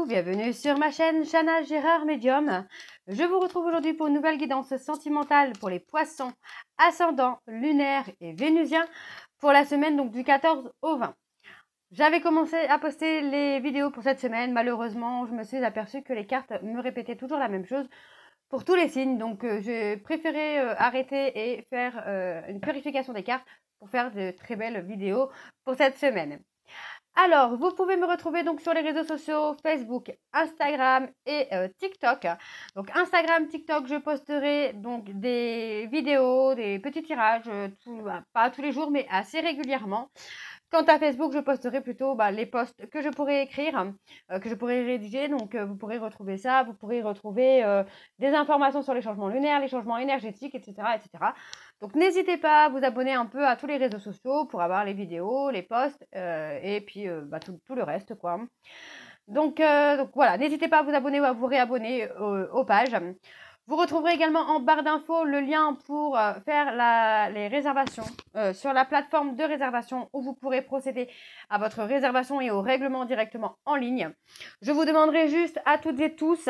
Coucou, bienvenue sur ma chaîne Chana Gérard Médium. Je vous retrouve aujourd'hui pour une nouvelle guidance sentimentale pour les poissons, ascendants, lunaires et vénusiens pour la semaine donc du 14 au 20. J'avais commencé à poster les vidéos pour cette semaine. Malheureusement, je me suis aperçue que les cartes me répétaient toujours la même chose pour tous les signes. Donc, j'ai préféré arrêter et faire une purification des cartes pour faire de très belles vidéos pour cette semaine. Alors, vous pouvez me retrouver donc sur les réseaux sociaux, Facebook, Instagram et TikTok. Donc Instagram, TikTok, je posterai donc des vidéos, des petits tirages, pas tous les jours, mais assez régulièrement. Quant à Facebook, je posterai plutôt les posts que je pourrais écrire, que je pourrais rédiger. Donc, vous pourrez retrouver ça. Vous pourrez retrouver des informations sur les changements lunaires, les changements énergétiques, etc., etc. Donc, n'hésitez pas à vous abonner un peu à tous les réseaux sociaux pour avoir les vidéos, les posts et puis tout le reste, quoi. Donc voilà, n'hésitez pas à vous abonner ou à vous réabonner aux pages. Vous retrouverez également en barre d'infos le lien pour faire les réservations sur la plateforme de réservation où vous pourrez procéder à votre réservation et au règlement directement en ligne. Je vous demanderai juste à toutes et tous,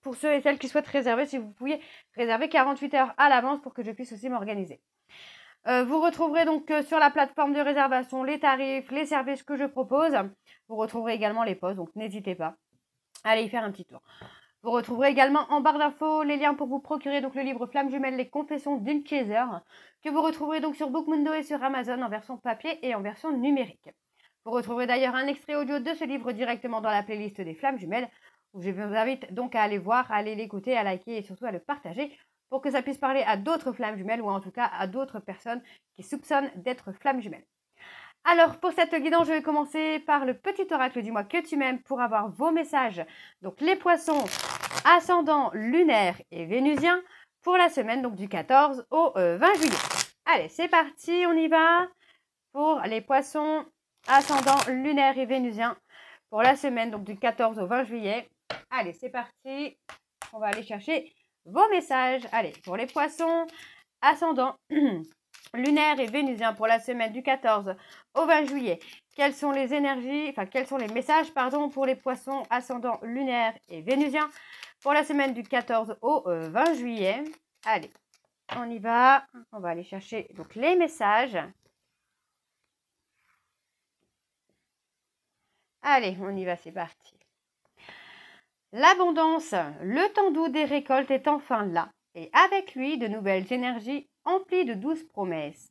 pour ceux et celles qui souhaitent réserver, si vous pouviez réserver 48 heures à l'avance pour que je puisse aussi m'organiser. Vous retrouverez donc sur la plateforme de réservation les tarifs, les services que je propose. Vous retrouverez également les posts, donc n'hésitez pas à aller y faire un petit tour. Vous retrouverez également en barre d'infos les liens pour vous procurer donc le livre Flamme Jumelle, les confessions d'une chaser, que vous retrouverez donc sur Bookmundo et sur Amazon en version papier et en version numérique. Vous retrouverez d'ailleurs un extrait audio de ce livre directement dans la playlist des Flammes Jumelles, où je vous invite donc à aller voir, à aller l'écouter, à liker et surtout à le partager pour que ça puisse parler à d'autres flammes jumelles ou en tout cas à d'autres personnes qui soupçonnent d'être flammes jumelles. Alors, pour cette guidance, je vais commencer par le petit oracle du mois que tu m'aimes pour avoir vos messages. Donc, les poissons, ascendants, lunaires et vénusiens pour la semaine donc du 14 au 20 juillet. Allez, c'est parti, on y va pour les poissons, ascendants, lunaires et vénusiens pour la semaine donc du 14 au 20 juillet. Allez, c'est parti, on va aller chercher vos messages. Allez, pour les poissons, ascendants, lunaires et vénusiens pour la semaine du 14 au 20 juillet. Quelles sont les énergies, quels sont les messages, pour les poissons, ascendants, lunaires et vénusiens pour la semaine du 14 au 20 juillet. Allez, on y va. On va aller chercher donc les messages. Allez, on y va, c'est parti. L'abondance, le temps doux des récoltes est enfin là. Et avec lui, de nouvelles énergies emplies de douces promesses.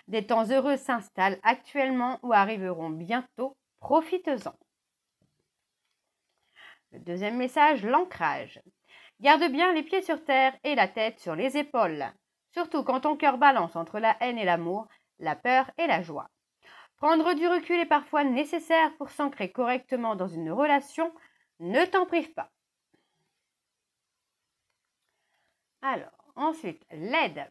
Des temps heureux s'installent actuellement ou arriveront bientôt. Profites-en. Le deuxième message, l'ancrage. Garde bien les pieds sur terre et la tête sur les épaules. Surtout quand ton cœur balance entre la haine et l'amour, la peur et la joie. Prendre du recul est parfois nécessaire pour s'ancrer correctement dans une relation. Ne t'en prive pas. Alors, ensuite, l'aide.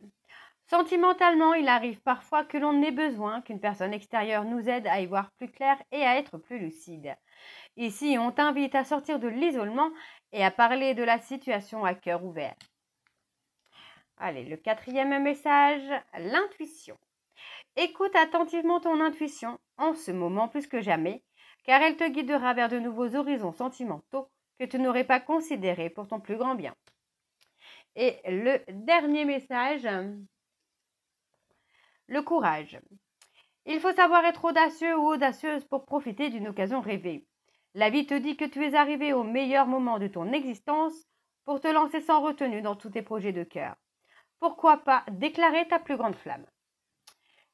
Sentimentalement, il arrive parfois que l'on ait besoin qu'une personne extérieure nous aide à y voir plus clair et à être plus lucide. Ici, on t'invite à sortir de l'isolement et à parler de la situation à cœur ouvert. Allez, le quatrième message, l'intuition. Écoute attentivement ton intuition en ce moment plus que jamais, car elle te guidera vers de nouveaux horizons sentimentaux que tu n'aurais pas considérés pour ton plus grand bien. Et le dernier message, le courage. Il faut savoir être audacieux ou audacieuse pour profiter d'une occasion rêvée. La vie te dit que tu es arrivé au meilleur moment de ton existence pour te lancer sans retenue dans tous tes projets de cœur. Pourquoi pas déclarer ta plus grande flamme?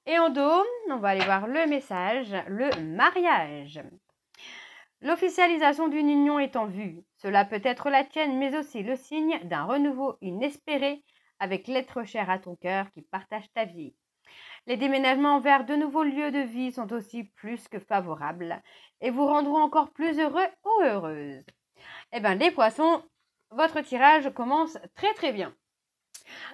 Et en dos, on va aller voir le message, le mariage. L'officialisation d'une union est en vue. Cela peut être la tienne, mais aussi le signe d'un renouveau inespéré avec l'être cher à ton cœur qui partage ta vie. Les déménagements vers de nouveaux lieux de vie sont aussi plus que favorables et vous rendront encore plus heureux ou heureuse. Eh bien, les poissons, votre tirage commence très très bien.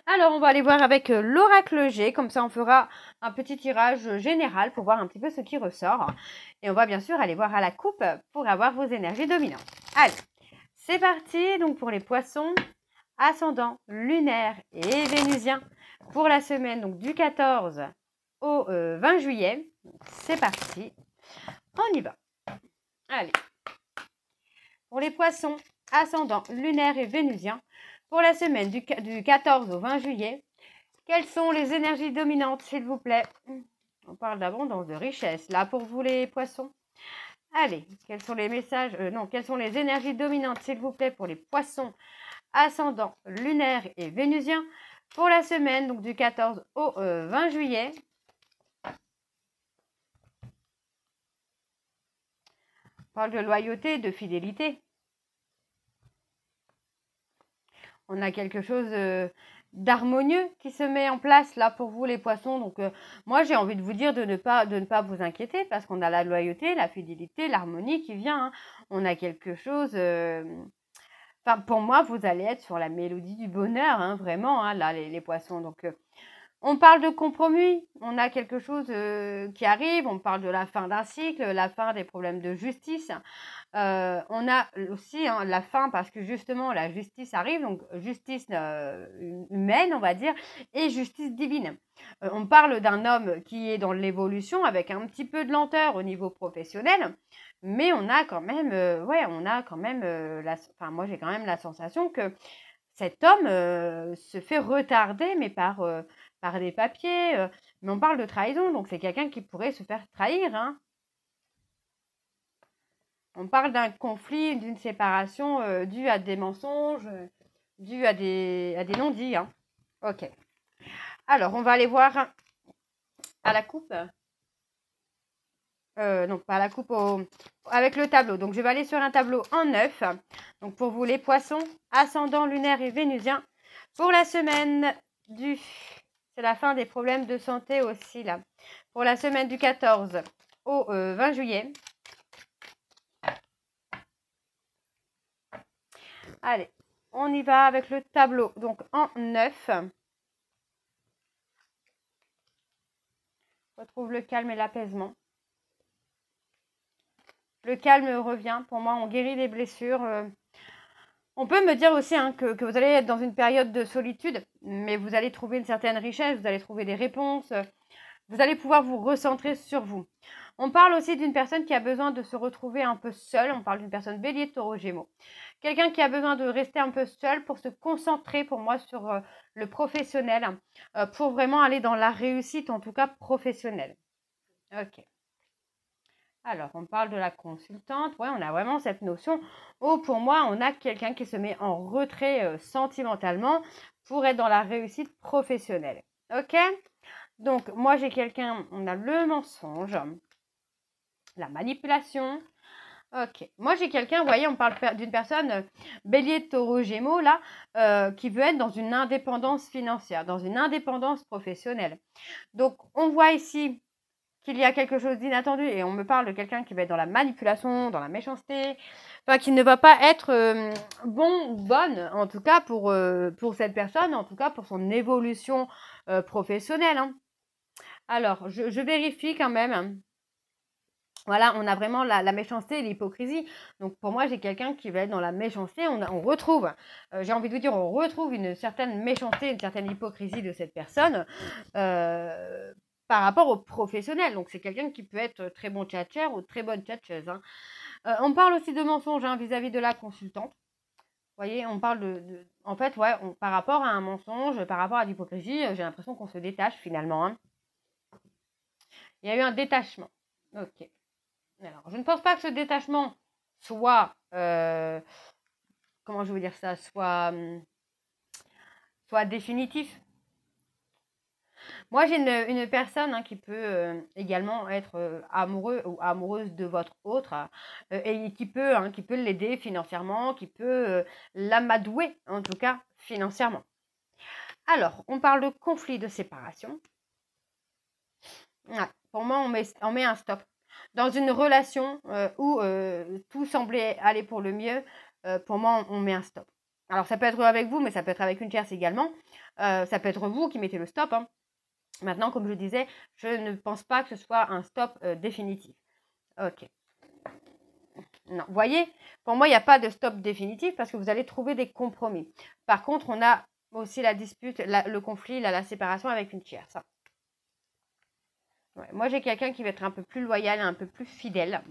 Alors, on va aller voir avec l'oracle G, comme ça on fera un petit tirage général pour voir un petit peu ce qui ressort. Et on va bien sûr aller voir à la coupe pour avoir vos énergies dominantes. Allez, c'est parti donc pour les poissons, ascendants, lunaires et vénusiens pour la semaine donc du 14 au 20 juillet. C'est parti, on y va. Allez. pour les poissons, ascendant lunaire et vénusien, pour la semaine du 14 au 20 juillet. Quelles sont les énergies dominantes, s'il vous plaît? On parle d'abondance, de richesse, là, pour vous les poissons. Allez, quels sont les messages, quelles sont les énergies dominantes, s'il vous plaît, pour les poissons, ascendant lunaire et vénusien, pour la semaine donc du 14 au 20 juillet. On parle de loyauté, de fidélité. On a quelque chose d'harmonieux qui se met en place là pour vous les poissons. Donc moi j'ai envie de vous dire de ne pas vous inquiéter parce qu'on a la loyauté, la fidélité, l'harmonie qui vient. Hein. On a quelque chose... Enfin, pour moi, vous allez être sur la mélodie du bonheur, hein, vraiment, hein, là, les poissons. Donc, on parle de compromis, on a quelque chose qui arrive, on parle de la fin d'un cycle, la fin des problèmes de justice. On a aussi hein, la fin parce que justement, la justice arrive, donc justice humaine, on va dire, et justice divine. On parle d'un homme qui est dans l'évolution avec un petit peu de lenteur au niveau professionnel, mais on a quand même, moi j'ai quand même la sensation que cet homme se fait retarder, mais par des papiers. Mais on parle de trahison, donc c'est quelqu'un qui pourrait se faire trahir. Hein. On parle d'un conflit, d'une séparation due à des mensonges, due à des non-dits. Hein. Ok. Alors, on va aller voir à la coupe. Non, pas à la coupe, avec le tableau. Donc, je vais aller sur un tableau en 9. Donc, pour vous, les poissons, ascendant lunaire et vénusien. Pour la semaine du... C'est la fin des problèmes de santé aussi, là. Pour la semaine du 14 au 20 juillet. Allez, on y va avec le tableau. Donc, en 9. On retrouve le calme et l'apaisement. Le calme revient. Pour moi, on guérit les blessures. On peut me dire aussi hein, que vous allez être dans une période de solitude, mais vous allez trouver une certaine richesse, vous allez trouver des réponses, vous allez pouvoir vous recentrer sur vous. On parle aussi d'une personne qui a besoin de se retrouver un peu seule. On parle d'une personne bélier, taureau, gémeaux. Quelqu'un qui a besoin de rester un peu seul pour se concentrer pour moi sur le professionnel, pour vraiment aller dans la réussite, en tout cas professionnelle. Ok. Alors, on parle de la consultante. Ouais, on a vraiment cette notion. Oh, pour moi, on a quelqu'un qui se met en retrait sentimentalement pour être dans la réussite professionnelle. Ok? Donc, moi, j'ai quelqu'un, on a le mensonge, la manipulation. Ok. Moi, j'ai quelqu'un, vous voyez, on parle d'une personne bélier, taureau, gémeaux, là, qui veut être dans une indépendance financière, dans une indépendance professionnelle. Donc, on voit ici qu'il y a quelque chose d'inattendu et on me parle de quelqu'un qui va être dans la manipulation, dans la méchanceté, enfin qui ne va pas être bon ou bonne, en tout cas pour cette personne, en tout cas pour son évolution professionnelle. Hein. Alors, je vérifie quand même. Voilà, on a vraiment la méchanceté et l'hypocrisie. Donc pour moi, j'ai quelqu'un qui va être dans la méchanceté. On retrouve, j'ai envie de vous dire, on retrouve une certaine méchanceté, une certaine hypocrisie de cette personne. Par rapport au professionnel. Donc, c'est quelqu'un qui peut être très bon tchatcheur ou très bonne tchatcheuse. Hein. On parle aussi de mensonges hein, vis-à-vis de la consultante. Vous voyez, on parle en fait, ouais, par rapport à un mensonge, par rapport à l'hypocrisie, j'ai l'impression qu'on se détache finalement. Hein. Il y a eu un détachement. Ok. Alors, je ne pense pas que ce détachement soit... comment je veux dire ça soit définitif. Moi, j'ai une personne hein, qui peut également être amoureux ou amoureuse de votre autre et qui peut l'aider financièrement, qui peut l'amadouer en tout cas financièrement. Alors, on parle de conflit de séparation. Ouais, pour moi, on met un stop. Dans une relation où tout semblait aller pour le mieux, pour moi, on met un stop. Alors, ça peut être avec vous, mais ça peut être avec une tierce également. Ça peut être vous qui mettez le stop. Hein. Maintenant, comme je disais, je ne pense pas que ce soit un stop définitif. Ok. Non, vous voyez, pour moi, il n'y a pas de stop définitif parce que vous allez trouver des compromis. Par contre, on a aussi la dispute, le conflit, la séparation avec une tierce. Ouais, moi, j'ai quelqu'un qui va être un peu plus loyal, un peu plus fidèle.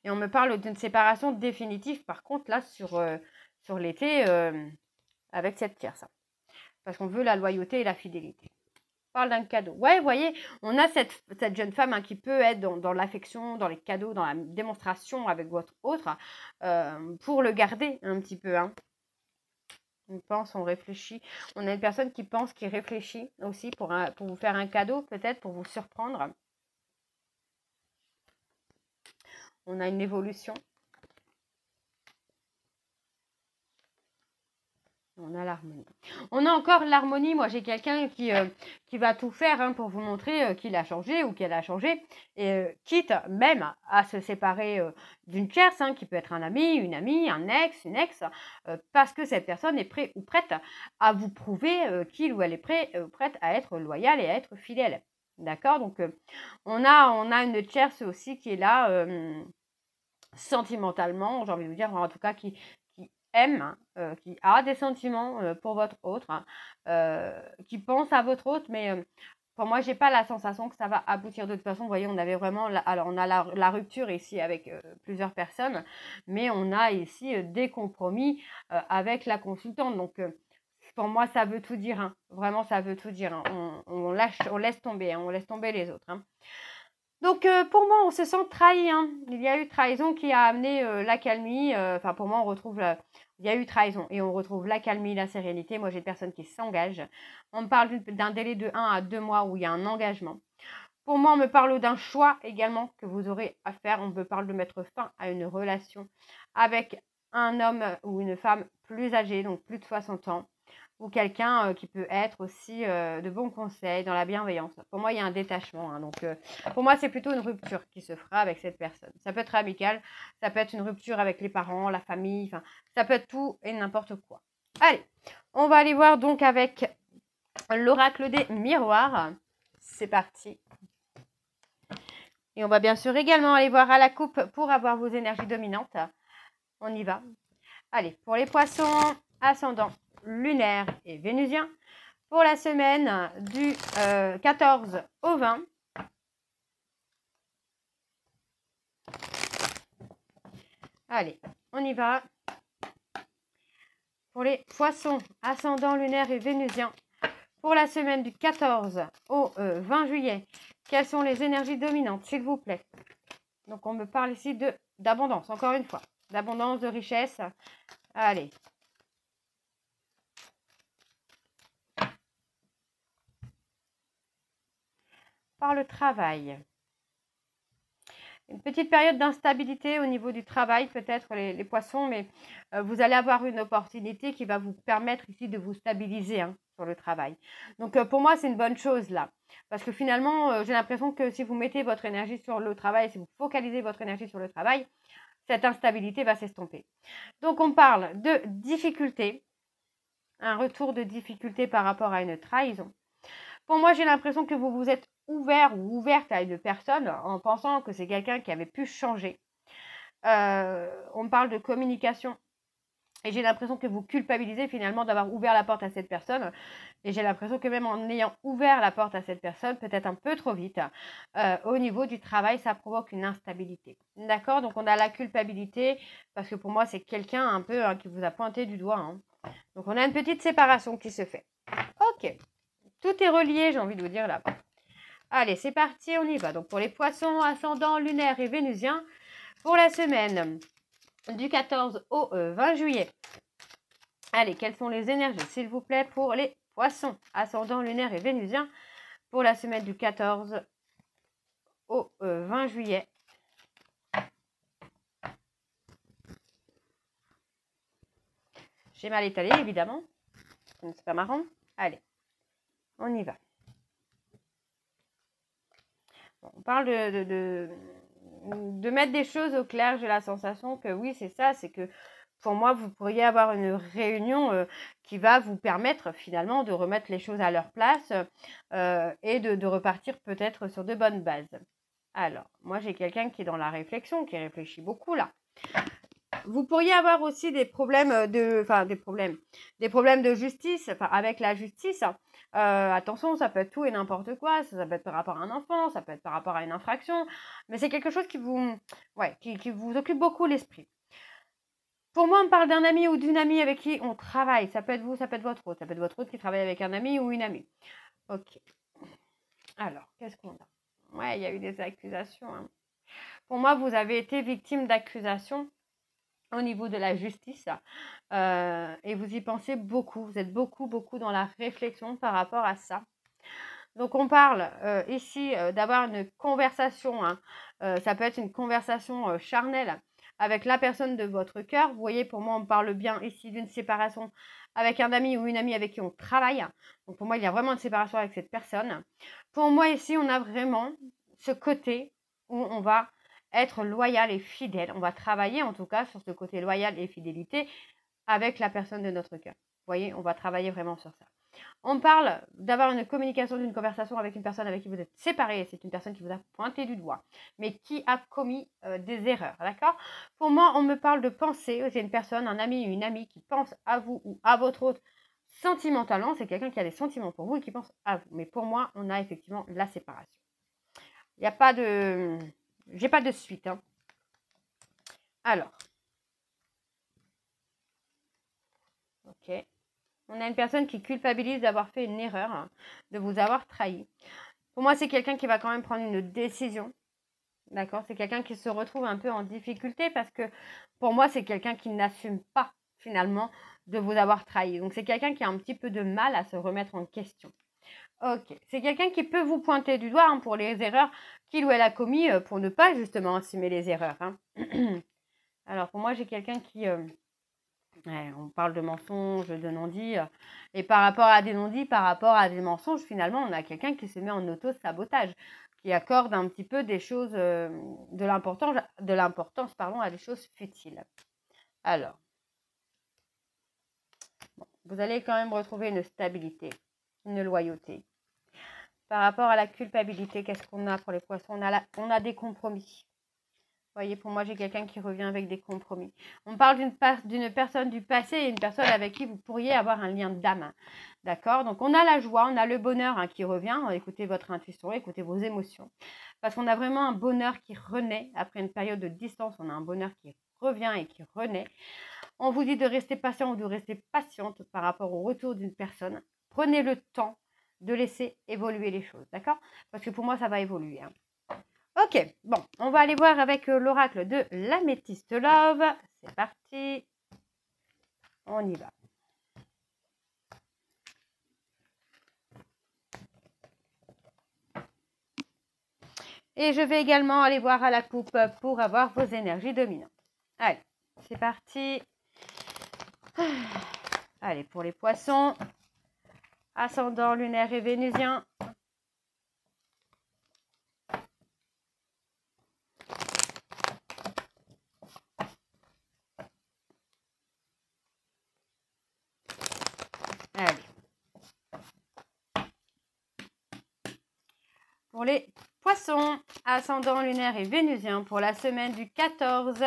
Et on me parle d'une séparation définitive, par contre, là, sur l'été, avec cette tierce. Parce qu'on veut la loyauté et la fidélité. On parle d'un cadeau. Ouais, vous voyez, on a cette jeune femme qui peut être dans l'affection, dans les cadeaux, dans la démonstration avec votre autre, pour le garder un petit peu. On pense, on réfléchit. On a une personne qui pense, qui réfléchit aussi pour vous faire un cadeau, peut-être, pour vous surprendre. On a une évolution. On a l'harmonie. On a encore l'harmonie. Moi, j'ai quelqu'un qui va tout faire pour vous montrer qu'il a changé ou qu'elle a changé. Et quitte même à se séparer d'une tierce, qui peut être un ami, une amie, un ex, une ex, parce que cette personne est prête ou prête à vous prouver qu'il ou elle est prête à être loyale et à être fidèle. D'accord? Donc, on a une tierce aussi qui est là sentimentalement, j'ai envie de vous dire, en tout cas, qui aime, qui a des sentiments pour votre autre, qui pense à votre autre, mais pour moi, j'ai pas la sensation que ça va aboutir. De toute façon, vous voyez, on avait vraiment, alors on a la rupture ici avec plusieurs personnes, mais on a ici des compromis avec la consultante. Donc, pour moi, ça veut tout dire. Vraiment, ça veut tout dire. On laisse tomber, on laisse tomber les autres. Donc, pour moi, on se sent trahi. Il y a eu trahison qui a amené l'accalmie. Enfin, pour moi, on retrouve... il y a eu trahison et on retrouve l'accalmie, la sérénité. Moi, j'ai une personne qui s'engage. On me parle d'un délai de 1 à 2 mois où il y a un engagement. Pour moi, on me parle d'un choix également que vous aurez à faire. On me parle de mettre fin à une relation avec un homme ou une femme plus âgée, donc plus de 60 ans. Ou quelqu'un qui peut être aussi de bons conseils, dans la bienveillance. Pour moi, il y a un détachement. Donc, pour moi, c'est plutôt une rupture qui se fera avec cette personne. Ça peut être amical, ça peut être une rupture avec les parents, la famille, enfin, ça peut être tout et n'importe quoi. Allez, on va aller voir donc avec l'oracle des miroirs. C'est parti. Et on va bien sûr également aller voir à la coupe pour avoir vos énergies dominantes. On y va. Allez, pour les poissons, ascendant lunaire et vénusien, pour la semaine du 14 au 20. Allez, on y va. Pour les poissons, ascendant lunaire et vénusien, pour la semaine du 14 au 20 juillet, quelles sont les énergies dominantes, s'il vous plaît? Donc, on me parle ici d'abondance, encore une fois. D'abondance, de richesse. Allez. Par le travail. Une petite période d'instabilité au niveau du travail, peut-être les poissons, mais vous allez avoir une opportunité qui va vous permettre ici de vous stabiliser sur le travail. Donc, pour moi, c'est une bonne chose là. Parce que finalement, j'ai l'impression que si vous mettez votre énergie sur le travail, si vous focalisez votre énergie sur le travail, cette instabilité va s'estomper. Donc, on parle de difficulté, un retour de difficulté par rapport à une trahison. Pour moi, j'ai l'impression que vous vous êtes ouvert ou ouverte à une personne en pensant que c'est quelqu'un qui avait pu changer. On parle de communication et j'ai l'impression que vous culpabilisez finalement d'avoir ouvert la porte à cette personne. Et j'ai l'impression que même en ayant ouvert la porte à cette personne, peut-être un peu trop vite, au niveau du travail, ça provoque une instabilité. D'accord? Donc, on a la culpabilité parce que pour moi, c'est quelqu'un un peu qui vous a pointé du doigt. Donc, on a une petite séparation qui se fait. Ok. Tout est relié, j'ai envie de vous dire là. Allez, c'est parti, on y va. Donc, pour les poissons, ascendant, lunaire et vénusien, pour la semaine du 14 au 20 juillet. Allez, quelles sont les énergies, s'il vous plaît, pour les poissons, ascendant, lunaire et vénusien, pour la semaine du 14 au 20 juillet. J'ai mal étalé, évidemment. C'est pas marrant. Allez. On y va. Bon, on parle de mettre des choses au clair. J'ai la sensation que oui, c'est ça. C'est que pour moi, vous pourriez avoir une réunion qui va vous permettre finalement de remettre les choses à leur place et de repartir peut-être sur de bonnes bases. Alors, moi, j'ai quelqu'un qui est dans la réflexion, qui réfléchit beaucoup là. Vous pourriez avoir aussi des problèmes des problèmes de justice, enfin, avec la justice. Attention, ça peut être tout et n'importe quoi. Ça peut être par rapport à un enfant, ça peut être par rapport à une infraction. Mais c'est quelque chose qui vous, qui vous occupe beaucoup l'esprit. Pour moi, on parle d'un ami ou d'une amie avec qui on travaille. Ça peut être vous, ça peut être votre autre. Ça peut être votre autre qui travaille avec un ami ou une amie. Ok. Alors, qu'est-ce qu'on a? Ouais, il y a eu des accusations. Hein. Pour moi, vous avez été victime d'accusations au niveau de la justice et vous y pensez beaucoup. Vous êtes beaucoup dans la réflexion par rapport à ça. Donc, on parle ici d'avoir une conversation. Hein. Ça peut être une conversation charnelle avec la personne de votre cœur. Vous voyez, pour moi, on parle bien ici d'une séparation avec un ami ou une amie avec qui on travaille. Donc, pour moi, il y a vraiment une séparation avec cette personne. Pour moi, ici, on a vraiment ce côté où on va être loyal et fidèle. On va travailler, en tout cas, sur ce côté loyal et fidélité avec la personne de notre cœur. Vous voyez, on va travailler vraiment sur ça. On parle d'avoir une communication, d'une conversation avec une personne avec qui vous êtes séparés. C'est une personne qui vous a pointé du doigt, mais qui a commis des erreurs, d'accord? Pour moi, on me parle de pensée. C'est une personne, un ami ou une amie qui pense à vous ou à votre autre sentimentalement. C'est quelqu'un qui a des sentiments pour vous et qui pense à vous. Mais pour moi, on a effectivement la séparation. Il n'y a pas de... J'ai pas de suite. Hein. Alors. Ok. On a une personne qui culpabilise d'avoir fait une erreur, hein, de vous avoir trahi. Pour moi, c'est quelqu'un qui va quand même prendre une décision. D'accord? C'est quelqu'un qui se retrouve un peu en difficulté parce que pour moi, c'est quelqu'un qui n'assume pas finalement de vous avoir trahi. Donc, c'est quelqu'un qui a un petit peu de mal à se remettre en question. Ok. C'est quelqu'un qui peut vous pointer du doigt hein, pour les erreurs qu'il ou elle a commis pour ne pas justement assumer les erreurs. Hein. Alors, pour moi, j'ai quelqu'un qui... on parle de mensonges, de non-dits. Et par rapport à des non-dits, par rapport à des mensonges, finalement, on a quelqu'un qui se met en auto-sabotage, qui accorde un petit peu des choses, de l'importance à des choses futiles. Alors, bon, vous allez quand même retrouver une stabilité, une loyauté. Par rapport à la culpabilité, qu'est-ce qu'on a pour les poissons? On a des compromis. Vous voyez, pour moi, j'ai quelqu'un qui revient avec des compromis. On parle d'une personne du passé et une personne avec qui vous pourriez avoir un lien d'âme. D'accord? Donc, on a la joie, on a le bonheur hein, qui revient. Écoutez votre intuition, écoutez vos émotions. Parce qu'on a vraiment un bonheur qui renaît. Après une période de distance, on a un bonheur qui revient et qui renaît. On vous dit de rester patient ou de rester patiente par rapport au retour d'une personne. Prenez le temps de laisser évoluer les choses. D'accord? Parce que pour moi, ça va évoluer. Hein. Ok, bon, on va aller voir avec l'oracle de l'Améthyste Love. C'est parti. On y va. Et je vais également aller voir à la coupe pour avoir vos énergies dominantes. Allez, c'est parti. Allez, pour les poissons, ascendant lunaire et vénusien. Allez. Pour les poissons, ascendant lunaire et vénusien, pour la semaine du 14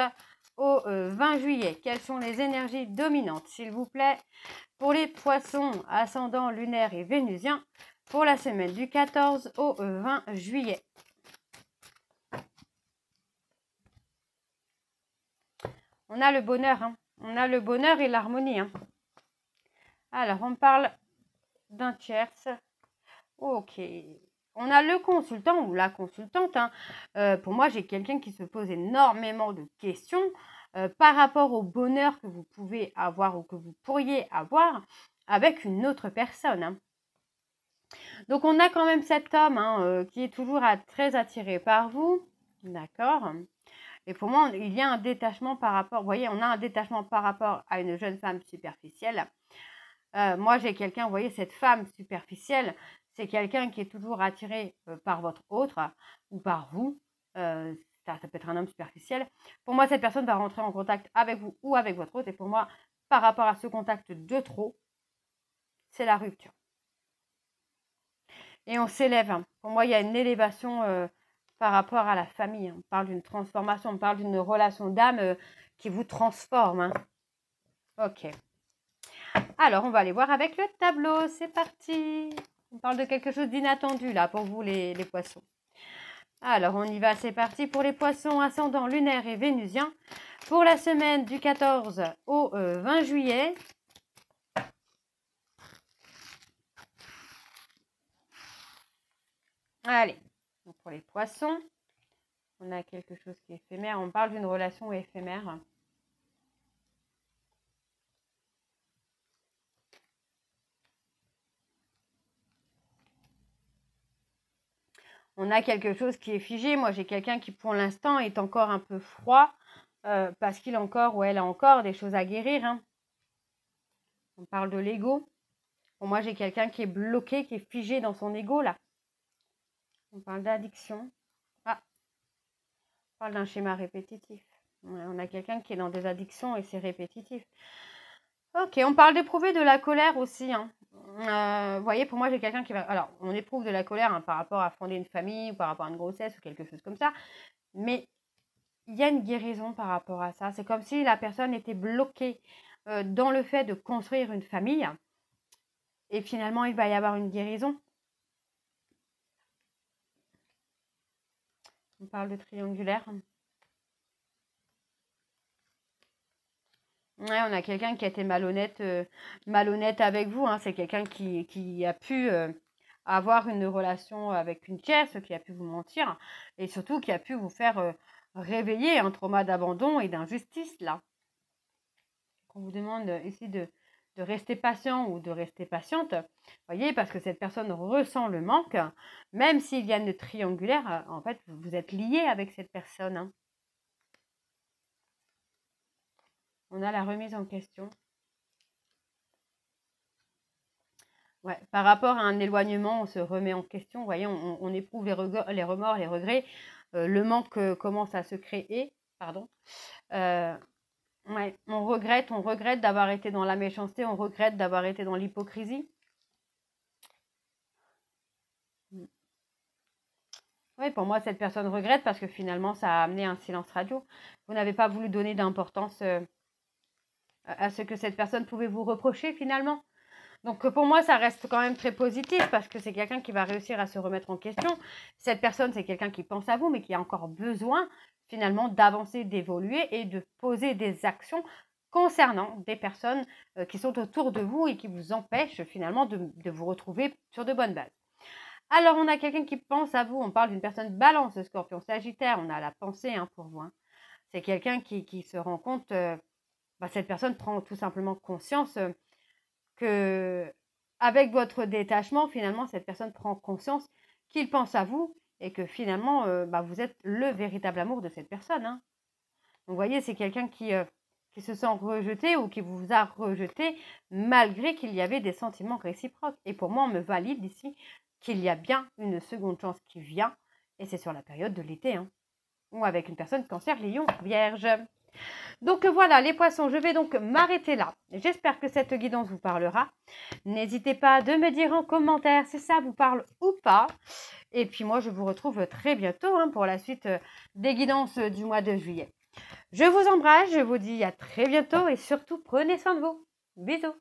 au 20 juillet, quelles sont les énergies dominantes, s'il vous plaît? Pour les poissons, ascendant lunaire et vénusien, pour la semaine du 14 au 20 juillet. On a le bonheur, hein. On a le bonheur et l'harmonie. Hein. Alors, on parle d'un tierce. Ok. On a le consultant ou la consultante. Hein. Pour moi, j'ai quelqu'un qui se pose énormément de questions par rapport au bonheur que vous pouvez avoir ou que vous pourriez avoir avec une autre personne. Hein. Donc, on a quand même cet homme hein, qui est toujours très attiré par vous. D'accord. Et pour moi, il y a un détachement par rapport, vous voyez, on a un détachement par rapport à une jeune femme superficielle. Moi, j'ai quelqu'un, vous voyez, cette femme superficielle, c'est quelqu'un qui est toujours attiré par votre autre ou par vous. Ça peut être un homme superficiel. Pour moi, cette personne va rentrer en contact avec vous ou avec votre autre. Et pour moi, par rapport à ce contact de trop, c'est la rupture. Et on s'élève. Hein. Pour moi, il y a une élévation par rapport à la famille. On parle d'une transformation, on parle d'une relation d'âme qui vous transforme. Hein. Ok. Alors, on va aller voir avec le tableau. C'est parti. On parle de quelque chose d'inattendu là pour vous les poissons. Alors, on y va. C'est parti pour les poissons ascendant lunaire et vénusien. Pour la semaine du 14 au 20 juillet. Allez, donc pour les poissons, on a quelque chose qui est éphémère. On parle d'une relation éphémère. On a quelque chose qui est figé. Moi, j'ai quelqu'un qui, pour l'instant, est encore un peu froid parce qu'il a encore ou elle a encore des choses à guérir. Hein. On parle de l'ego. Pour moi, j'ai quelqu'un qui est bloqué, qui est figé dans son ego, là. On parle d'addiction. Ah, on parle d'un schéma répétitif. On a quelqu'un qui est dans des addictions et c'est répétitif. Ok, on parle d'éprouver de la colère aussi. Hein. Vous voyez, pour moi, j'ai quelqu'un qui va... Alors, on éprouve de la colère hein, par rapport à fonder une famille ou par rapport à une grossesse ou quelque chose comme ça. Mais il y a une guérison par rapport à ça. C'est comme si la personne était bloquée dans le fait de construire une famille. Et finalement, il va y avoir une guérison. On parle de triangulaire. Ouais, on a quelqu'un qui a été malhonnête avec vous. Hein. C'est quelqu'un qui a pu avoir une relation avec une tierce, qui a pu vous mentir et surtout qui a pu vous faire réveiller un trauma d'abandon et d'injustice là. On vous demande ici de rester patient ou de rester patiente, voyez, parce que cette personne ressent le manque, même s'il y a une triangulaire, en fait, vous êtes lié avec cette personne. Hein. On a la remise en question. Ouais, par rapport à un éloignement, on se remet en question. Vous voyez, on éprouve les remords, les regrets. Le manque commence à se créer. Pardon. Ouais, on regrette d'avoir été dans la méchanceté, on regrette d'avoir été dans l'hypocrisie. Oui, pour moi, cette personne regrette parce que finalement, ça a amené un silence radio. Vous n'avez pas voulu donner d'importance à ce que cette personne pouvait vous reprocher finalement. Donc pour moi, ça reste quand même très positif parce que c'est quelqu'un qui va réussir à se remettre en question. Cette personne, c'est quelqu'un qui pense à vous, mais qui a encore besoin finalement d'avancer, d'évoluer et de poser des actions concernant des personnes qui sont autour de vous et qui vous empêchent finalement de vous retrouver sur de bonnes bases. Alors, on a quelqu'un qui pense à vous. On parle d'une personne balance, scorpion, sagittaire. On a la pensée hein, pour vous. Hein. C'est quelqu'un qui se rend compte, cette personne prend tout simplement conscience que avec votre détachement, finalement, cette personne prend conscience qu'il pense à vous et que finalement, vous êtes le véritable amour de cette personne. Hein. Donc, vous voyez, c'est quelqu'un qui se sent rejeté ou qui vous a rejeté malgré qu'il y avait des sentiments réciproques. Et pour moi, on me valide ici qu'il y a bien une seconde chance qui vient et c'est sur la période de l'été. Hein, ou avec une personne cancer, lion, vierge. Donc voilà les poissons, je vais donc m'arrêter là. J'espère que cette guidance vous parlera. N'hésitez pas de me dire en commentaire si ça vous parle ou pas. Et puis moi je vous retrouve très bientôt hein, pour la suite des guidances du mois de juillet. Je vous embrasse, je vous dis à très bientôt et surtout prenez soin de vous. Bisous.